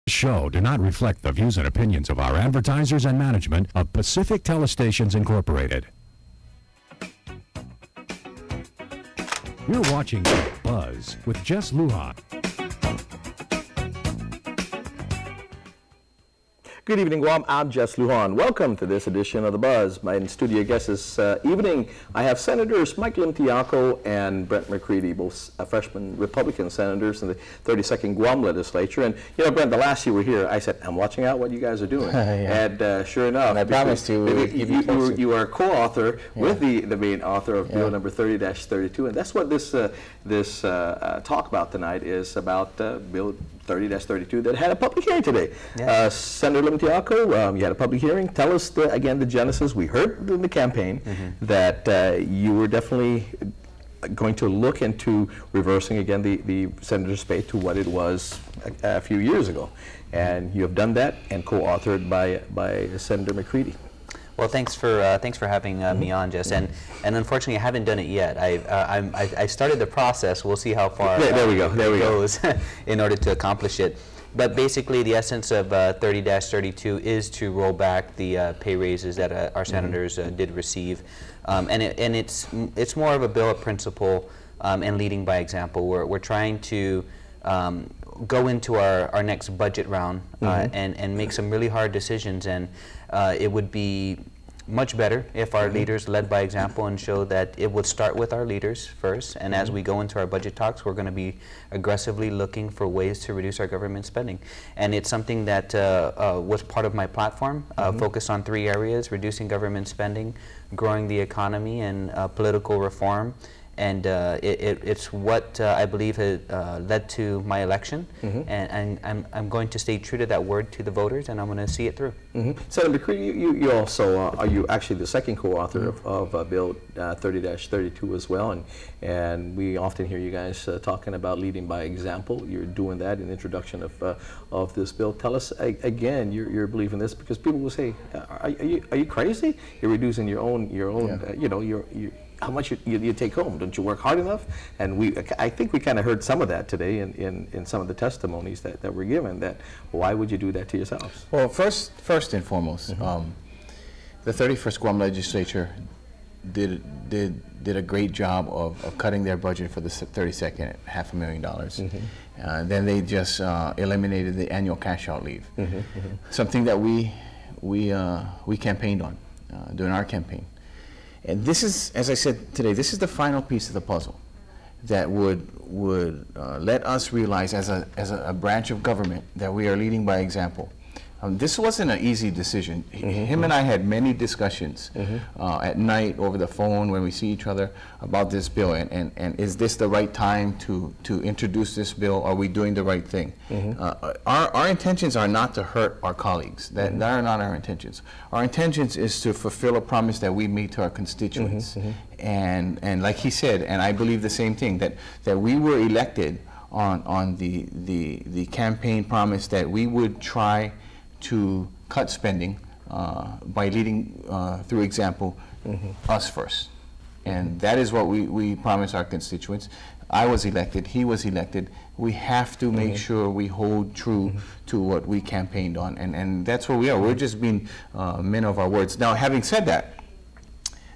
Show do not reflect the views and opinions of our advertisers and management of Pacific Telestations Incorporated. You're watching Buzz with Jess Lujan. Good evening, Guam. I'm Jess Lujan. Welcome to this edition of The Buzz. My studio guests this evening, I have Senators Mike Limtiaco and Brant McCreadie, both freshman Republican senators in the 32nd Guam legislature. And, you know, Brent, the last you were here, I said, I'm watching out what you guys are doing. Yeah. And sure enough, and I promised you are a co-author with the main author of Bill number 30-32. And that's what this talk about tonight is about, Bill 30-32 that had a public hearing today. Yeah. Senator Limtiaco, you had a public hearing. Tell us, again, the genesis. We heard in the campaign that you were definitely going to look into reversing, again, the senator's pay to what it was a few years ago. And you have done that and co-authored by Senator McCreadie. Well, thanks for having me on, Jess. And unfortunately, I haven't done it yet. I started the process. We'll see how far it goes in order to accomplish it. But basically, the essence of 30-32 is to roll back the pay raises that our senators did receive, and it's more of a bill of principle and leading by example. We're trying to go into our next budget round and make some really hard decisions, and it would be much better if our leaders led by example and showed that it would start with our leaders first, and as we go into our budget talks, we're going to be aggressively looking for ways to reduce our government spending. And it's something that was part of my platform, focused on 3 areas: reducing government spending, growing the economy, and political reform. And it's what I believe has led to my election, and I'm going to stay true to that word to the voters, and I'm going to see it through. Senator McCreadie, you also are you actually the second co-author of Bill 30-32 as well, and we often hear you guys talking about leading by example. You're doing that in the introduction of this bill. Tell us again your belief in this, because people will say, are you crazy? You're reducing your own you know, how much you take home. Don't you work hard enough? And I think we kind of heard some of that today in some of the testimonies that were given, that why would you do that to yourselves? Well, first and foremost, the 31st Guam legislature did a great job of cutting their budget for the 32nd at $500,000. Then they just eliminated the annual cash out leave, something that we campaigned on during our campaign. And this is, as I said today, this is the final piece of the puzzle that would let us realize as a branch of government that we are leading by example. This wasn't an easy decision. Him and I had many discussions at night over the phone when we see each other about this bill, and is this the right time to introduce this bill? Are we doing the right thing? Our intentions are not to hurt our colleagues. That are not our intentions. Our intentions is to fulfill a promise that we made to our constituents. And like he said, and I believe the same thing, that we were elected on the campaign promise that we would try to cut spending by leading through example, us first. And that is what we promise our constituents. I was elected, he was elected. We have to make sure we hold true to what we campaigned on, and that's where we are. We're just being men of our words. Now, having said that,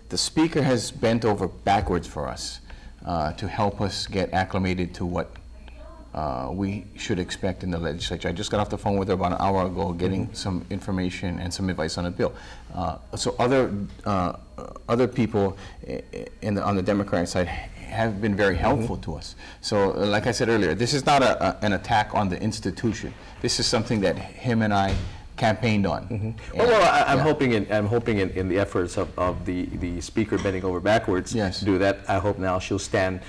the Speaker has bent over backwards for us to help us get acclimated to what we should expect in the legislature. I just got off the phone with her about an hour ago, getting some information and some advice on a bill. So other people on the Democratic side have been very helpful to us. So like I said earlier, this is not an attack on the institution. This is something that him and I campaigned on. Well, I'm hoping in the efforts of the Speaker bending over backwards to do that. I hope now she'll stand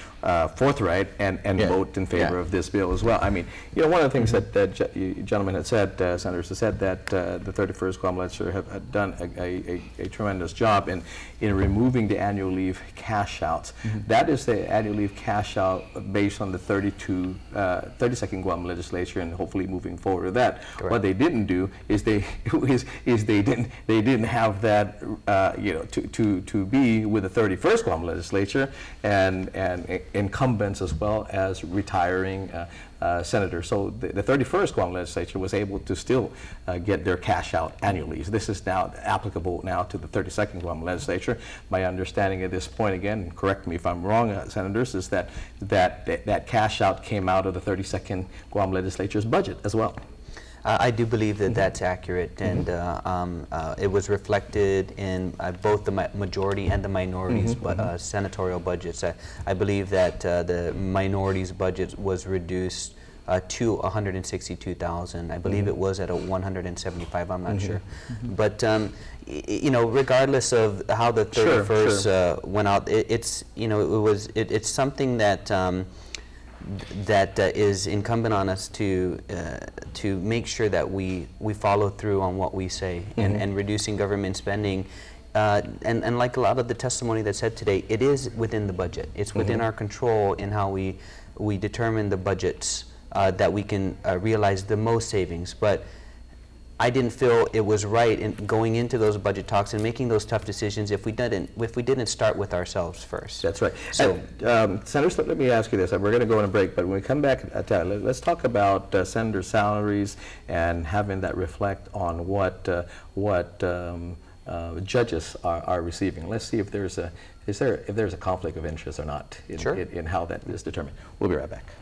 forthright and vote in favor of this bill as well. I mean, you know, one of the things that you gentlemen had said, senators have said, that the 31st Guam legislature have done a tremendous job in removing the annual leave cash outs. That is the annual leave cash out based on the 32nd Guam legislature, and hopefully moving forward with that. Correct. What they didn't do is they didn't have that to be with the 31st Guam legislature and incumbents as well as retiring senators. So the 31st Guam legislature was able to still get their cash out annually. So this is now applicable now to the 32nd Guam legislature. My understanding at this point, again, correct me if I'm wrong, senators, is that cash out came out of the 32nd Guam legislature's budget as well. I do believe that that's accurate, and it was reflected in both the majority and the minorities' senatorial budgets. I believe that the minorities' budget was reduced to 162,000. I believe it was at a 175. I'm not sure, but you know, regardless of how the 31st went out, it's something that. That is incumbent on us to make sure that we follow through on what we say, and reducing government spending. And like a lot of the testimony that's said today, it is within the budget. It's within our control in how we determine the budgets that we can realize the most savings. But I didn't feel it was right in going into those budget talks and making those tough decisions if we didn't start with ourselves first. That's right. So, Senators, let me ask you this. We're going to go on a break, but when we come back, let's talk about senator salaries and having that reflect on what judges are receiving. Let's see if there's a conflict of interest or not in how that is determined. We'll be right back.